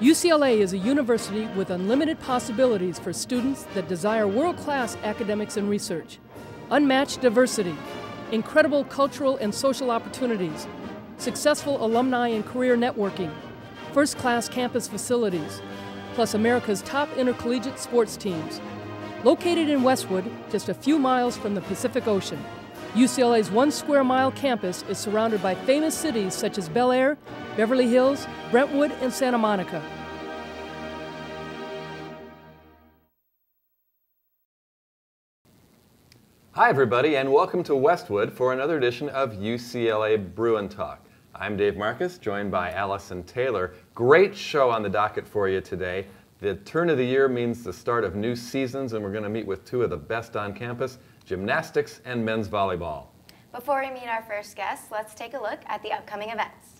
UCLA is a university with unlimited possibilities for students that desire world-class academics and research, unmatched diversity, incredible cultural and social opportunities, successful alumni and career networking, first-class campus facilities, plus America's top intercollegiate sports teams. Located in Westwood, just a few miles from the Pacific Ocean, UCLA's 1 square mile campus is surrounded by famous cities such as Bel Air, Beverly Hills, Brentwood, and Santa Monica. Hi everybody, and welcome to Westwood for another edition of UCLA Bruin Talk. I'm Dave Marcus, joined by Allison Taylor. Great show on the docket for you today. The turn of the year means the start of new seasons, and we're going to meet with two of the best on campus, gymnastics and men's volleyball. Before we meet our first guests, let's take a look at the upcoming events.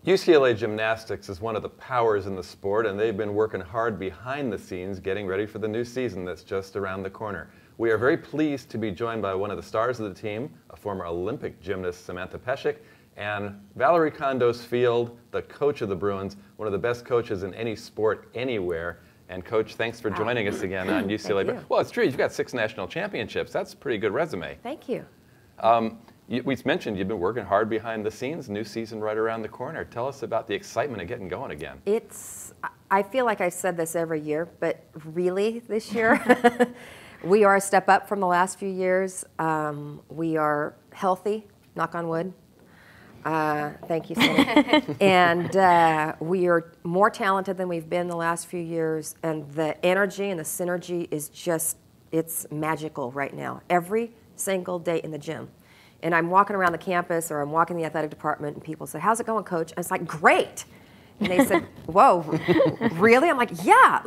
UCLA Gymnastics is one of the powers in the sport, and they've been working hard behind the scenes getting ready for the new season that's just around the corner. We are very pleased to be joined by one of the stars of the team, a former Olympic gymnast, Samantha Peshek, and Valerie Condos-Field, the coach of the Bruins, one of the best coaches in any sport anywhere. And Coach, thanks for joining us again on UCLA. Thank you. Well, it's true, you've got 6 national championships. That's a pretty good resume. Thank you. We mentioned you've been working hard behind the scenes, new season right around the corner. Tell us about the excitement of getting going again. I feel like I said this every year, but really this year, we are a step up from the last few years. We are healthy, knock on wood. Thank you, Cindy. And we are more talented than we've been the last few years, and the energy and the synergy is just, it's magical right now. Every single day in the gym. And I'm walking around the campus, or I'm walking the athletic department, and people say, "How's it going, Coach?" And it's like, "Great." And they said, "Whoa, really?" I'm like, "Yeah,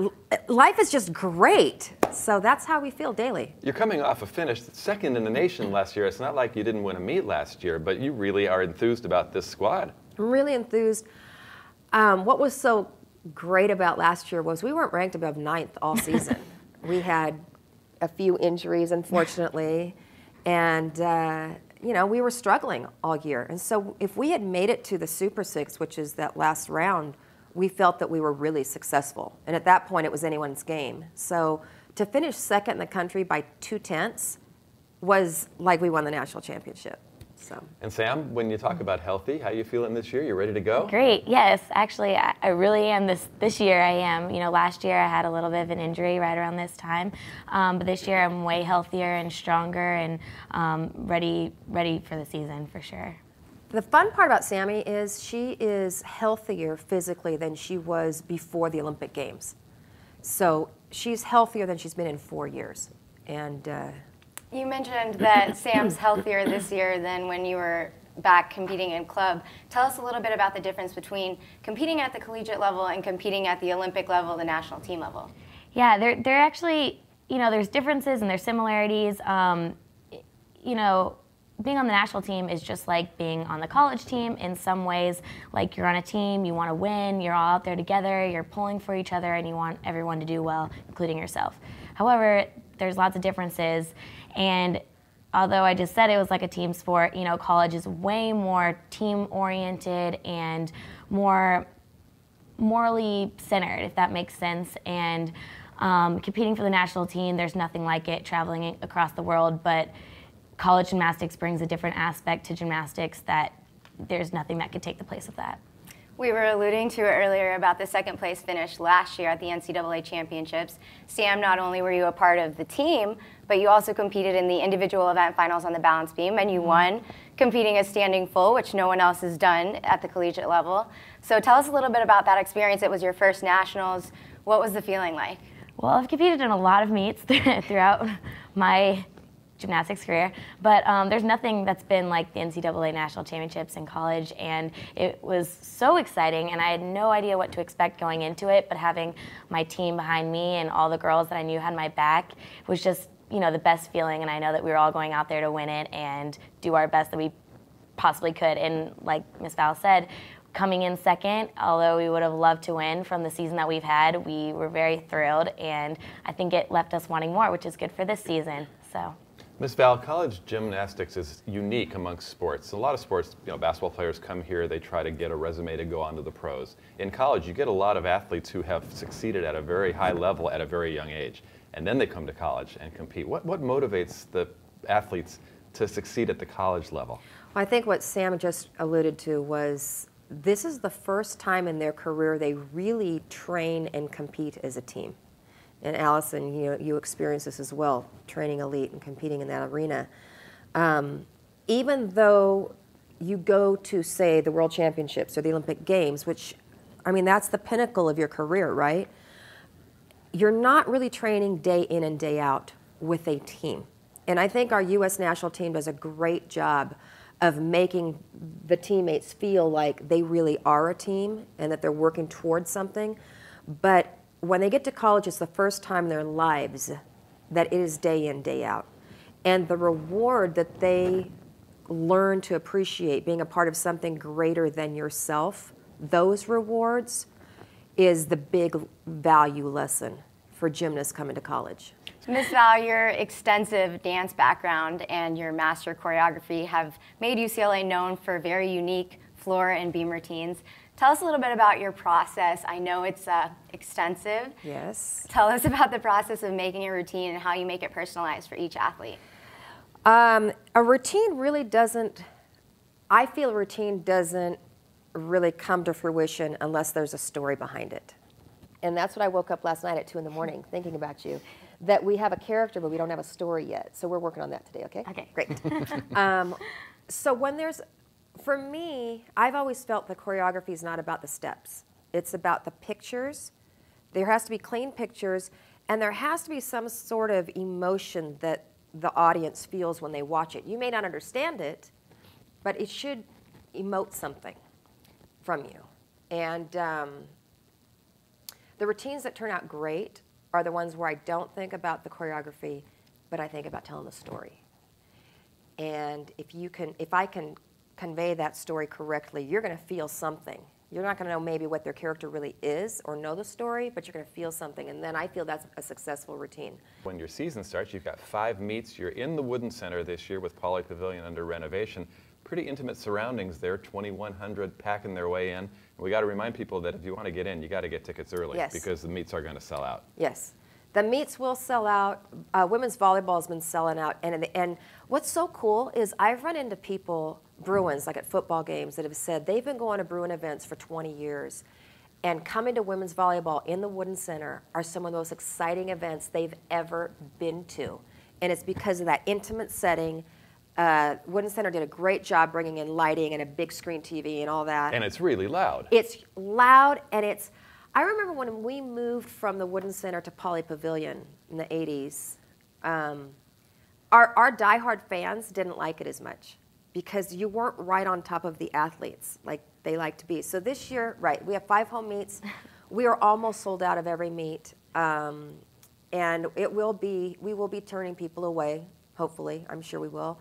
life is just great." So that's how we feel daily. You're coming off a finish second in the nation last year. It's not like you didn't win a meet last year, but you really are enthused about this squad. I'm really enthused. What was so great about last year was we weren't ranked above 9th all season. We had a few injuries, unfortunately, and you know, we were struggling all year. And so if we had made it to the Super Six, which is that last round, we felt that we were really successful. And at that point, it was anyone's game. So to finish second in the country by 2/10 was like we won the national championship. So. And Sam, when you talk about healthy, how you feeling this year? You ready to go? Great. Yes, actually, I really am. This year I am. You know, last year I had a little bit of an injury right around this time, but this year I'm way healthier and stronger and ready for the season for sure. The fun part about Sammy is she is healthier physically than she was before the Olympic Games. So she's healthier than she's been in 4 years. And you mentioned that Sam's healthier this year than when you were back competing in club. Tell us a little bit about the difference between competing at the collegiate level and competing at the Olympic level, the national team level. Yeah, they're actually, you know, there's differences and there's similarities. You know, being on the national team is just like being on the college team in some ways. Like, you're on a team, you want to win, you're all out there together, you're pulling for each other, and you want everyone to do well, including yourself. However, there's lots of differences, and although I just said it was like a team sport, you know, college is way more team-oriented and more morally centered, if that makes sense. And competing for the national team, there's nothing like it, traveling across the world, but college gymnastics brings a different aspect to gymnastics that there's nothing that could take the place of that. We were alluding to it earlier about the second place finish last year at the NCAA Championships. Sam, not only were you a part of the team, but you also competed in the individual event finals on the balance beam, and you won, competing as standing full, which no one else has done at the collegiate level. So tell us a little bit about that experience. It was your first nationals. What was the feeling like? Well, I've competed in a lot of meets throughout my gymnastics career, but there's nothing that's been like the NCAA National Championships in college, and it was so exciting, and I had no idea what to expect going into it, but having my team behind me and all the girls that I knew had my back was just, you know, the best feeling, and I know that we were all going out there to win it and do our best that we possibly could. And like Miss Val said, coming in second, although we would have loved to win from the season that we've had, we were very thrilled, and I think it left us wanting more, which is good for this season. So. Ms. Val, college gymnastics is unique amongst sports. A lot of sports, you know, basketball players come here, they try to get a resume to go on to the pros. In college, you get a lot of athletes who have succeeded at a very high level at a very young age, and then they come to college and compete. What motivates the athletes to succeed at the college level? Well, I think what Sam just alluded to was this is the first time in their career they really train and compete as a team. And Allison, you experience this as well, training elite and competing in that arena. Even though you go to, say, the World Championships or the Olympic Games, which, I mean, that's the pinnacle of your career, right? You're not really training day in and day out with a team. And I think our U.S. national team does a great job of making the teammates feel like they really are a team and that they're working towards something. But when they get to college, it's the first time in their lives that it is day in, day out. And the reward that they learn to appreciate, being a part of something greater than yourself, those rewards is the big value lesson for gymnasts coming to college. Ms. Val, your extensive dance background and your master choreography have made UCLA known for very unique floor and beam routines. Tell us a little bit about your process. I know it's extensive. Yes. Tell us about the process of making a routine and how you make it personalized for each athlete. A routine really doesn't, I feel a routine doesn't really come to fruition unless there's a story behind it. And that's what I woke up last night at 2 in the morning thinking about you, that we have a character but we don't have a story yet. So we're working on that today, okay? Okay. Great. So when there's, for me, I've always felt the choreography is not about the steps. It's about the pictures. There has to be clean pictures, and there has to be some sort of emotion that the audience feels when they watch it. You may not understand it, but it should emote something from you. And the routines that turn out great are the ones where I don't think about the choreography, but I think about telling the story. And if I can convey that story correctly, you're going to feel something. You're not going to know maybe what their character really is or know the story, but you're going to feel something, and then I feel that's a successful routine. When your season starts, you've got 5 meets. You're in the Wooden Center this year with Poly Pavilion under renovation. Pretty intimate surroundings there, 2,100 packing their way in. And we got to remind people that if you want to get in, you got to get tickets early, yes, because the meets are going to sell out. Yes. The meets will sell out. Women's volleyball has been selling out. And what's so cool is I've run into people, Bruins, like at football games, that have said they've been going to Bruin events for 20 years. And coming to women's volleyball in the Wooden Center are some of the most exciting events they've ever been to. And it's because of that intimate setting. Wooden Center did a great job bringing in lighting and a big screen TV and all that. And it's really loud. It's loud, and it's, I remember when we moved from the Wooden Center to Poly Pavilion in the 80s, our diehard fans didn't like it as much because you weren't right on top of the athletes like they like to be. So this year, right, we have 5 home meets. We are almost sold out of every meet, and we will be turning people away, hopefully. I'm sure we will.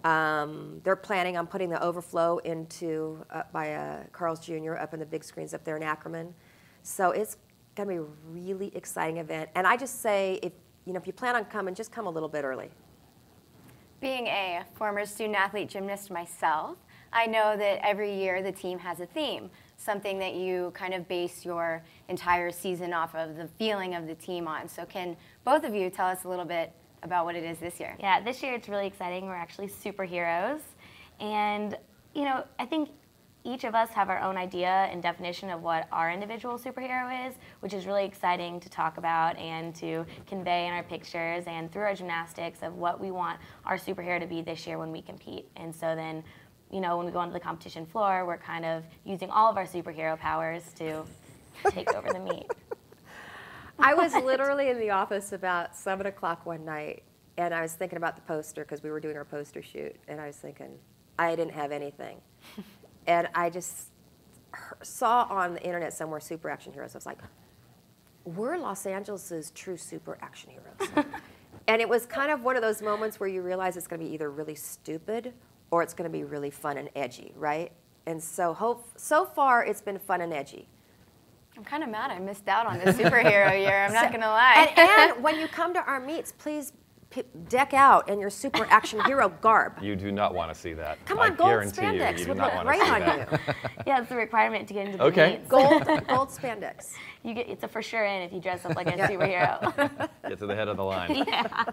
They're planning on putting the overflow into by Carl's Jr. up in the big screens up there in Ackerman. So it's going to be a really exciting event. And I just say, if you plan on coming, just come a little bit early. Being a former student athlete gymnast myself, I know that every year the team has a theme, something that you kind of base your entire season off of, the feeling of the team on. So can both of you tell us a little bit about what it is this year? Yeah, this year it's really exciting. We're actually superheroes. And, you know, I think each of us have our own idea and definition of what our individual superhero is, which is really exciting to talk about and to convey in our pictures and through our gymnastics of what we want our superhero to be this year when we compete. And so then, you know, when we go onto the competition floor, we're kind of using all of our superhero powers to take over the meet. I was literally in the office about 7 o'clock one night, and I was thinking about the poster because we were doing our poster shoot, and I was thinking, I didn't have anything. And I just saw on the internet somewhere super action heroes. I was like, we're Los Angeles' true super action heroes. And it was kind of one of those moments where you realize it's going to be either really stupid or it's going to be really fun and edgy, right? And so so far it's been fun and edgy. I'm kind of mad I missed out on this superhero year, I'm not going to lie. And when you come to our meets, please deck out in your super action hero garb. You do not want to see that. Come on, gold spandex you do would not look want to great see on that. you. Yeah, it's a requirement to get into the Okay. meets. Gold spandex. It's a for sure in if you dress up like a superhero. Get to the head of the line. Yeah.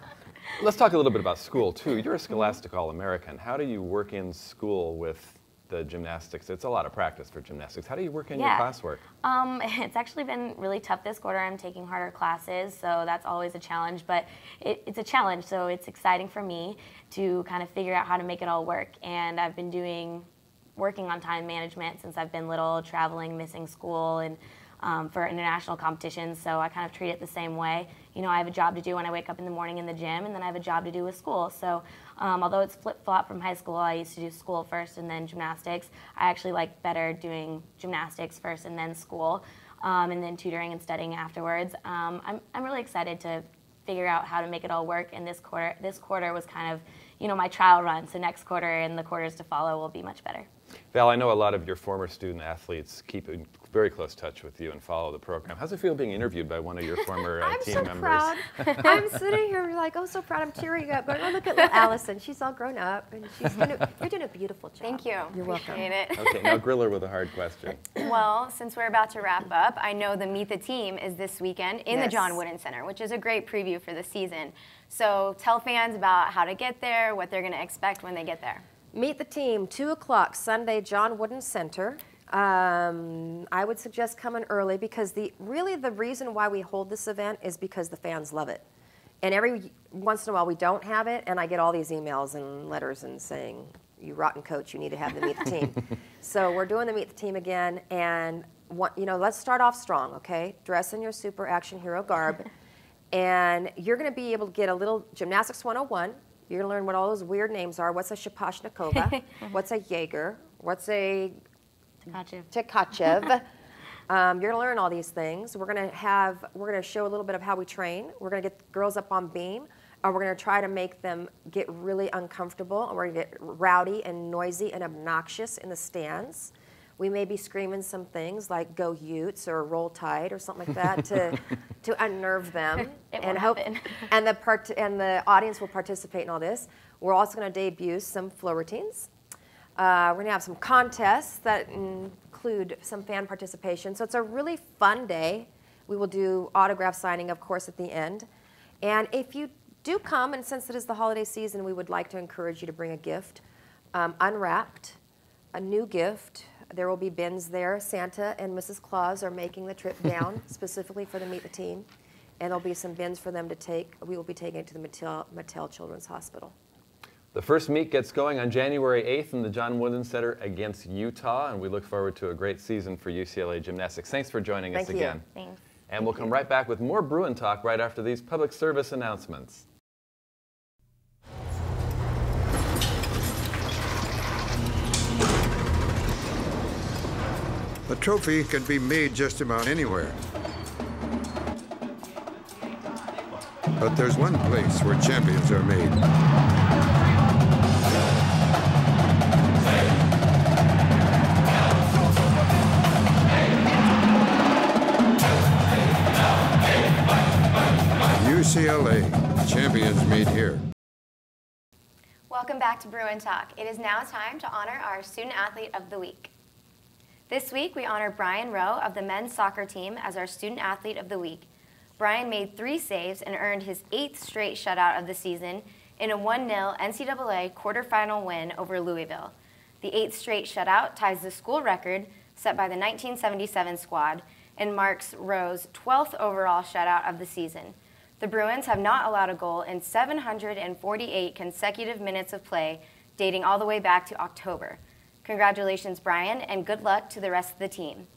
Let's talk a little bit about school, too. You're a Scholastic All-American. How do you work in school with the gymnastics? It's a lot of practice for gymnastics. How do you work in your classwork? It's actually been really tough this quarter. I'm taking harder classes, so that's always a challenge, but it's a challenge, so it's exciting for me to kind of figure out how to make it all work. And I've been working on time management since I've been little, traveling, missing school, and for international competitions, so I kind of treat it the same way. You know, I have a job to do when I wake up in the morning in the gym, and then I have a job to do with school. So although it's flip-flop from high school, I used to do school first and then gymnastics. I actually like better doing gymnastics first and then school, and then tutoring and studying afterwards. I'm really excited to figure out how to make it all work, and this quarter was kind of, you know, my trial run, so next quarter and the quarters to follow will be much better. Val, I know a lot of your former student athletes keep in very close touch with you and follow the program. How's it feel being interviewed by one of your former team members? I'm so proud. I'm sitting here like, oh, so proud. I'm tearing up. But look at little Allison. She's all grown up, and you're doing a beautiful job. Thank you. You're welcome. Appreciate it. Okay, now grill her with a hard question. Well, since we're about to wrap up, I know the Meet the Team is this weekend in the Yes. John Wooden Center, which is a great preview for the season. So tell fans about how to get there, what they're going to expect when they get there. Meet the Team, 2 o'clock, Sunday, John Wooden Center. I would suggest coming early because really the reason why we hold this event is because the fans love it. And every once in a while we don't have it, and I get all these emails and letters and saying, you rotten coach, you need to have the Meet the Team. So we're doing the Meet the Team again, and you know, let's start off strong, okay? Dress in your super action hero garb, and you're going to be able to get a little Gymnastics 101. You're going to learn what all those weird names are. What's a Shapashnikova? What's a Jaeger? What's a Tkachev? You're going to learn all these things. We're going to show a little bit of how we train. We're going to get girls up on beam. We're going to try to make them get really uncomfortable. And we're going to get rowdy and noisy and obnoxious in the stands. We may be screaming some things like "Go Utes" or "Roll Tide" or something like that to unnerve them. It won't happen. And the audience will participate in all this. We're also going to debut some flow routines. We're going to have some contests that include some fan participation. So it's a really fun day. We will do autograph signing, of course, at the end. And if you do come, and since it is the holiday season, we would like to encourage you to bring a gift, unwrapped, a new gift. There will be bins there. Santa and Mrs. Claus are making the trip down specifically for the Meet the Team. And there'll be some bins for them to take. We will be taking it to the Mattel Children's Hospital. The first meet gets going on January 8th in the John Wooden Center against Utah, and we look forward to a great season for UCLA Gymnastics. Thanks for joining us again. Thanks. And we'll come right back with more Bruin Talk right after these public service announcements. A trophy can be made just about anywhere. But there's one place where champions are made. UCLA, champions meet here. Welcome back to Bruin Talk. It is now time to honor our Student Athlete of the Week. This week, we honor Brian Rowe of the men's soccer team as our Student Athlete of the Week. Brian made 3 saves and earned his 8th straight shutout of the season in a 1-0 NCAA quarterfinal win over Louisville. The 8th straight shutout ties the school record set by the 1977 squad and marks Rowe's 12th overall shutout of the season. The Bruins have not allowed a goal in 748 consecutive minutes of play, dating all the way back to October. Congratulations, Brian, and good luck to the rest of the team.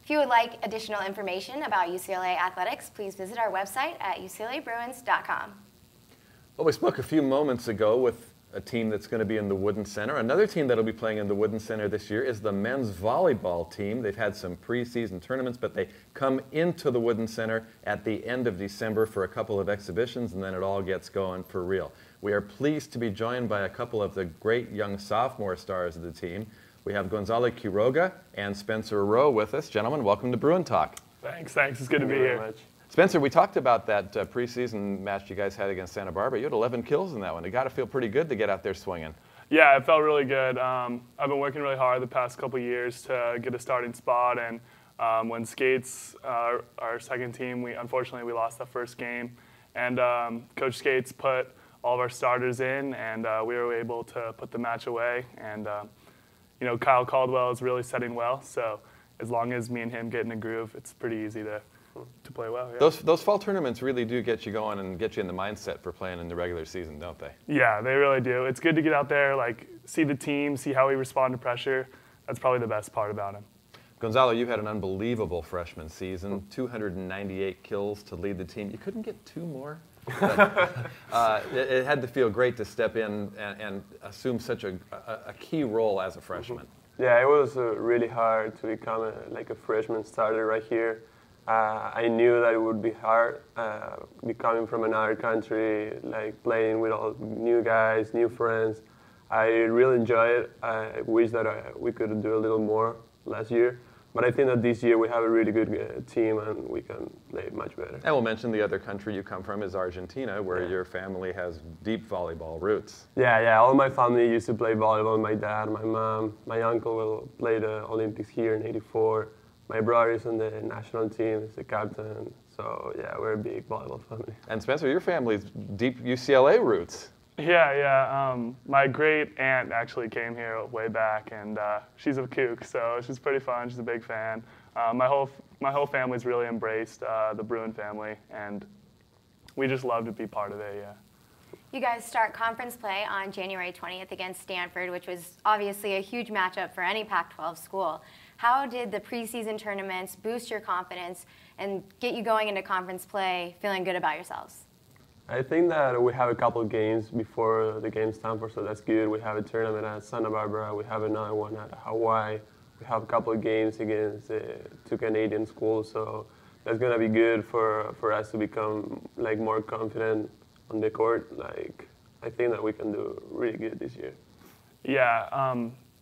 If you would like additional information about UCLA athletics, please visit our website at uclabruins.com. Well, we spoke a few moments ago with a team that's going to be in the Wooden Center. Another team that will be playing in the Wooden Center this year is the men's volleyball team. They've had some preseason tournaments, but they come into the Wooden Center at the end of December for a couple of exhibitions, and then it all gets going for real. We are pleased to be joined by a couple of the great young sophomore stars of the team. We have Gonzalo Quiroga and Spencer Rowe with us. Gentlemen, welcome to Bruin Talk. Thanks. It's good to be here. Spencer, we talked about that preseason match you guys had against Santa Barbara. You had 11 kills in that one. It got to feel pretty good to get out there swinging. Yeah, it felt really good. I've been working really hard the past couple of years to get a starting spot, and when Skates, our second team, unfortunately we lost that first game, and Coach Skates put all of our starters in, and we were able to put the match away. And Kyle Caldwell is really setting well, so as long as me and him get in a groove, it's pretty easy to play well. Yeah. Those fall tournaments really do get you going and get you in the mindset for playing in the regular season, don't they? Yeah, they really do. It's good to get out there, see the team, see how we respond to pressure. That's probably the best part about him. Gonzalo, you've had an unbelievable freshman season, 298 kills to lead the team. You couldn't get 2 more? It had to feel great to step in and assume such a key role as a freshman. Yeah, it was really hard to become a freshman starter right here. I knew that it would be hard, coming from another country, playing with all new guys, new friends. I really enjoyed it. I wish that we could do a little more last year. But I think that this year we have a really good team and we can play much better. And we'll mention the other country you come from is Argentina, where your family has deep volleyball roots. Yeah. All my family used to play volleyball. My dad, my mom, my uncle played the Olympics here in '84. My brother is on the national team, he's the captain. So yeah, we're a big volleyball family. And Spencer, your family's deep UCLA roots. Yeah. My great aunt actually came here way back, and she's a kook, so she's pretty fun. She's a big fan. My whole family's really embraced the Bruin family, and we just love to be part of it. Yeah. You guys start conference play on January 20th against Stanford, which was obviously a huge matchup for any Pac-12 school. How did the preseason tournaments boost your confidence and get you going into conference play feeling good about yourselves? I think that we have a couple of games before the game Stanford, so that's good. We have a tournament at Santa Barbara. We have another one at Hawaii. We have a couple of games against 2 Canadian schools, so that's going to be good for us to become more confident on the court. I think that we can do really good this year. Yeah,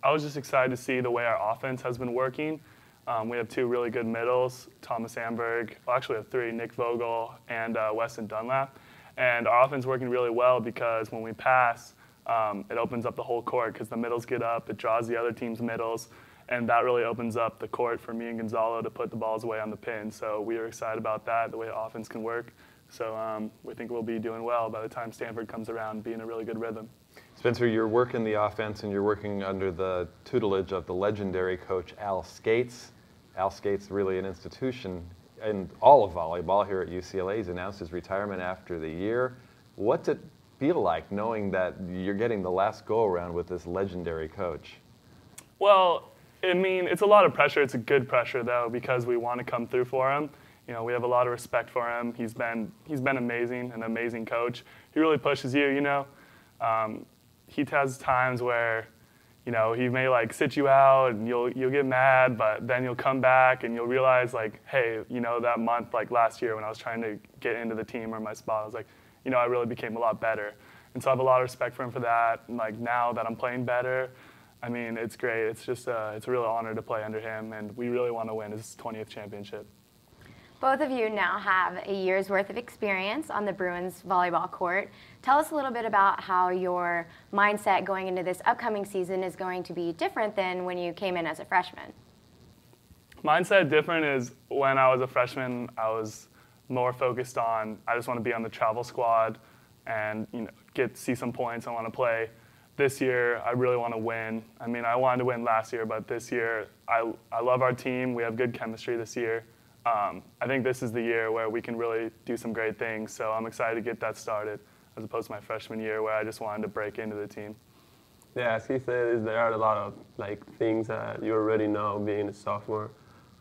I was just excited to see the way our offense has been working. We have 2 really good middles, Thomas Amberg. Well, actually we have 3, Nick Vogel and Weston Dunlap. And our offense is working really well because when we pass, it opens up the whole court because the middles get up, it draws the other team's middles, and that really opens up the court for me and Gonzalo to put the balls away on the pin. So we are excited about that, the way offense can work. So we think we'll be doing well by the time Stanford comes around, be in a really good rhythm. Spencer, you're working the offense and you're working under the tutelage of the legendary coach Al Skates. Al Skates, really an institution in all of volleyball here at UCLA. He's announced his retirement after the year. What's it feel like knowing that you're getting the last go-around with this legendary coach? Well, it's a lot of pressure. It's a good pressure, though, because we want to come through for him. We have a lot of respect for him. He's been amazing, an amazing coach. He really pushes you, He has times where, he may sit you out and you'll get mad, but then you'll come back and you'll realize hey, that month last year when I was trying to get into the team or my spot, I was I really became a lot better. And so I have a lot of respect for him for that. And now that I'm playing better, it's great. It's just it's a real honor to play under him, and we really want to win his 20th championship. Both of you now have a year's worth of experience on the Bruins volleyball court. Tell us a little bit about how your mindset going into this upcoming season is going to be different than when you came in as a freshman. Mindset different is when I was a freshman, I was more focused on, I just want to be on the travel squad and see some points. I want to play. This year, I really want to win. I mean, I wanted to win last year, but this year, I love our team. We have good chemistry this year. I think this is the year where we can really do some great things, so I'm excited to get that started as opposed to my freshman year where I just wanted to break into the team. Yeah, as he said, there are a lot of things that you already know being a sophomore,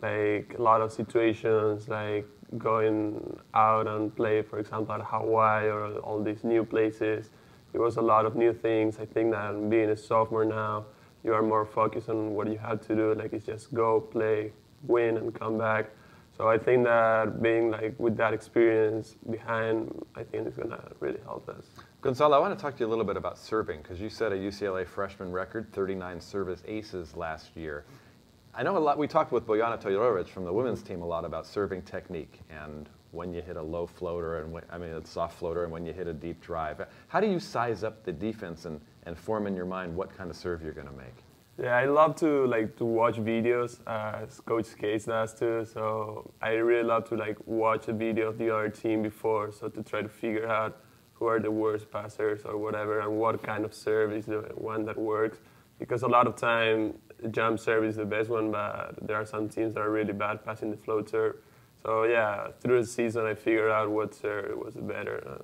like a lot of situations like going out and play, for example, at Hawaii or all these new places. There was a lot of new things. I think that being a sophomore now, you are more focused on what you have to do, like it's just go, play, win, and come back. So I think that being with that experience behind, I think it's going to really help us. Gonzalo, I want to talk to you a little bit about serving, because you set a UCLA freshman record, 39 service aces last year. I know a lot, we talked with Bojana Todorovic from the women's team a lot about serving technique and when you hit a low floater, and a soft floater, and when you hit a deep drive. How do you size up the defense and form in your mind what kind of serve you're going to make? Yeah, I love to watch videos, as Coach Skates does too. So I really love to watch a video of the other team before, so to try to figure out who are the worst passers or whatever, and what kind of serve is the one that works. Because a lot of time, jump serve is the best one, but there are some teams that are really bad passing the float serve. So yeah, through the season, I figured out what serve was better.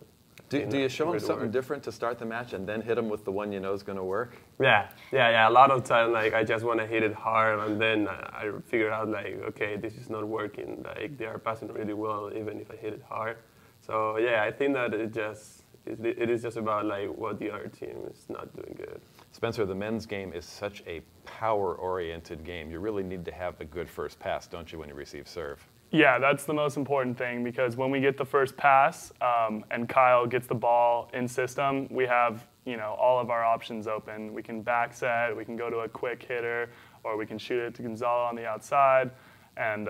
Do you show them something different to start the match and then hit them with the one you know is going to work? Yeah. A lot of time, I just want to hit it hard, and then I figure out okay, this is not working. They are passing really well, even if I hit it hard. So yeah, I think that it is just about what the other team is not doing good. Spencer, the men's game is such a power-oriented game. You really need to have a good first pass, don't you, when you receive serve? Yeah, that's the most important thing, because when we get the first pass and Kyle gets the ball in system, we have all of our options open. We can back set, we can go to a quick hitter, or we can shoot it to Gonzalo on the outside, and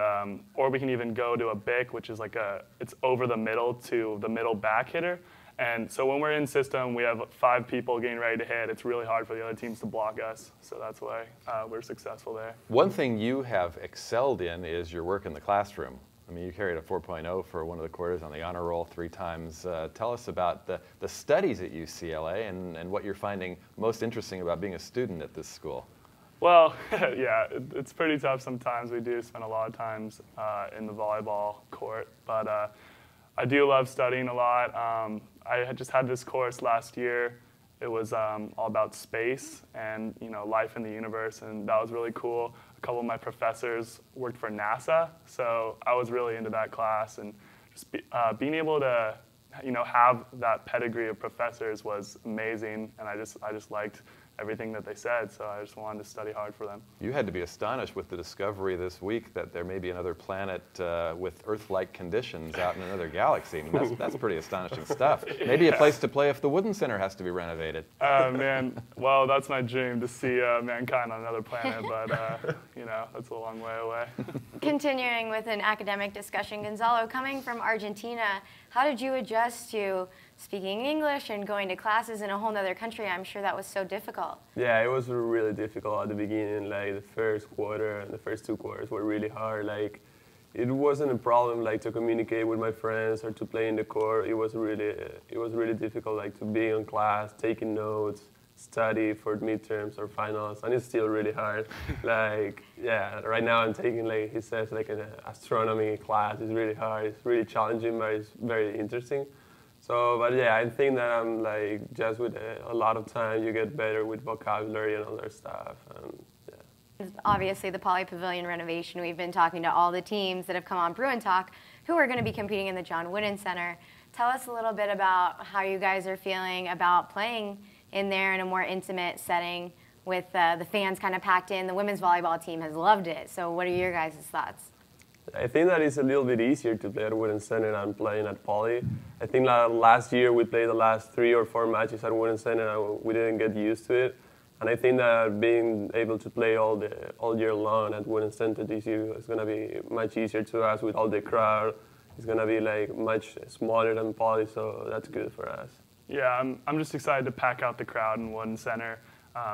or we can even go to a bick, which is it's over the middle to the middle back hitter. And so when we're in system, we have 5 people getting ready to hit. It's really hard for the other teams to block us, so that's why we're successful there. One thing you have excelled in is your work in the classroom. I mean, you carried a 4.0 for one of the quarters on the honor roll 3 times. Tell us about the studies at UCLA and what you're finding most interesting about being a student at this school. Well, yeah, it's pretty tough sometimes. We do spend a lot of times in the volleyball court, but I do love studying a lot. I had just had this course last year. It was all about space and life in the universe, and that was really cool. A couple of my professors worked for NASA, so I was really into that class, and just being able to have that pedigree of professors was amazing, and I just liked everything that they said, so I just wanted to study hard for them. You had to be astonished with the discovery this week that there may be another planet with Earth-like conditions out in another galaxy. I mean, that's pretty astonishing stuff. Maybe a place to play if the Wooden Center has to be renovated. Man, well, that's my dream, to see mankind on another planet, but that's a long way away. Continuing with an academic discussion, Gonzalo, coming from Argentina, how did you adjust to speaking English and going to classes in a whole other country? I'm sure that was so difficult. Yeah, it was really difficult at the beginning. The first quarter and the first 2 quarters were really hard. It wasn't a problem to communicate with my friends or to play in the court. It was really difficult to be in class, taking notes, study for midterms or finals, and it's still really hard. Yeah, right now I'm taking he says an astronomy class. It's really hard. It's really challenging, but it's very interesting. So, but yeah, I think that I'm just with a lot of time, you get better with vocabulary and other stuff. And yeah. Obviously, the Poly Pavilion renovation. We've been talking to all the teams that have come on Bruin Talk who are going to be competing in the John Wooden Center. Tell us a little bit about how you guys are feeling about playing in there in a more intimate setting with the fans kind of packed in. The women's volleyball team has loved it. So what are your guys' thoughts? I think that it's a little bit easier to play at Wooden Center than playing at Poly. I think last year we played the last 3 or 4 matches at Wooden Center and we didn't get used to it. And I think that being able to play all year long at Women's Center this year is going to be much easier to us with all the crowd. It's going to be like much smaller than Poly, so that's good for us. Yeah, I'm just excited to pack out the crowd in Wooden Center.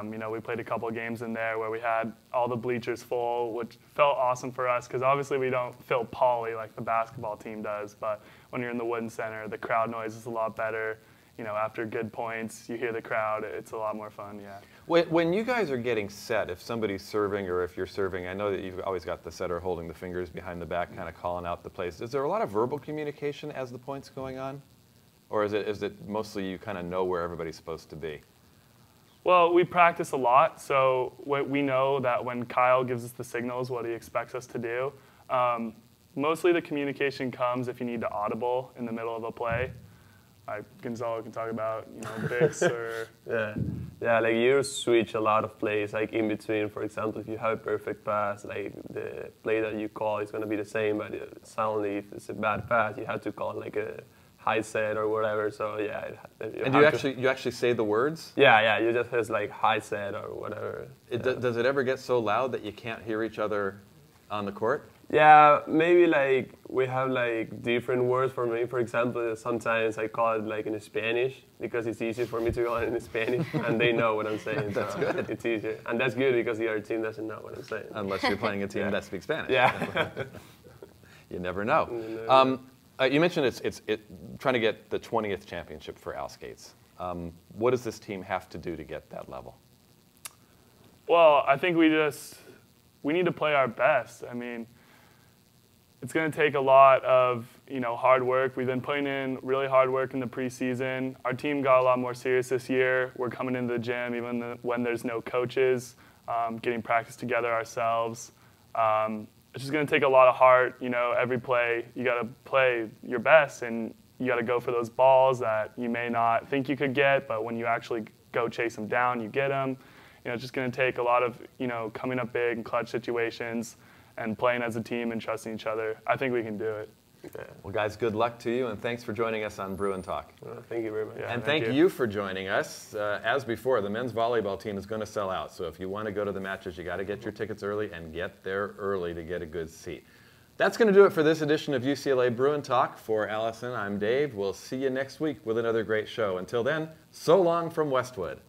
You know, we played a couple of games in there where we had all the bleachers full, which felt awesome for us because obviously we don't fill Poly like the basketball team does, but when you're in the Wooden Center, the crowd noise is a lot better. You know, after good points, you hear the crowd. It's a lot more fun, yeah. When you guys are getting set, if somebody's serving or if you're serving, I know that you've always got the setter holding the fingers behind the back, kind of calling out the plays. Is there a lot of verbal communication as the point's going on? Or is it mostly you kind of know where everybody's supposed to be? Well, we practice a lot, so we know that when Kyle gives us the signals, what he expects us to do. Mostly the communication comes if you need to audible in the middle of a play. Gonzalo can talk about, you know, Bix or... Yeah, like you switch a lot of plays, like in between. For example, if you have a perfect pass, like the play that you call is going to be the same, but suddenly if it's a bad pass, you have to call like a high set or whatever. So yeah. And you actually say the words? Yeah, you just have like high set or whatever. Does it ever get so loud that you can't hear each other on the court? Yeah, maybe like we have like different words for me. For example, sometimes I call it like in Spanish because it's easier for me to go in Spanish and they know what I'm saying. That's good. It's easier. And that's good because the other team doesn't know what I'm saying. Unless you're playing a team that speaks Spanish. Yeah. You never know. You mentioned it's trying to get the 20th championship for Al Skates. What does this team have to do to get that level? Well, I think we need to play our best. I mean, it's going to take a lot of, you know, hard work. We've been putting in really hard work in the preseason. Our team got a lot more serious this year. We're coming into the gym even when there's no coaches, getting practice together ourselves. It's just going to take a lot of heart. You know, every play you got to play your best, and you got to go for those balls that you may not think you could get, but when you actually go chase them down, you get them. You know, it's just going to take a lot of, you know, coming up big in clutch situations and playing as a team and trusting each other. I think we can do it. Okay. Well, guys, good luck to you, and thanks for joining us on Bruin Talk. Thank you very much. Yeah, and thank you for joining us. As before, the men's volleyball team is going to sell out, so if you want to go to the matches, you got to get your tickets early and get there early to get a good seat. That's going to do it for this edition of UCLA Bruin Talk. For Allison, I'm Dave. We'll see you next week with another great show. Until then, so long from Westwood.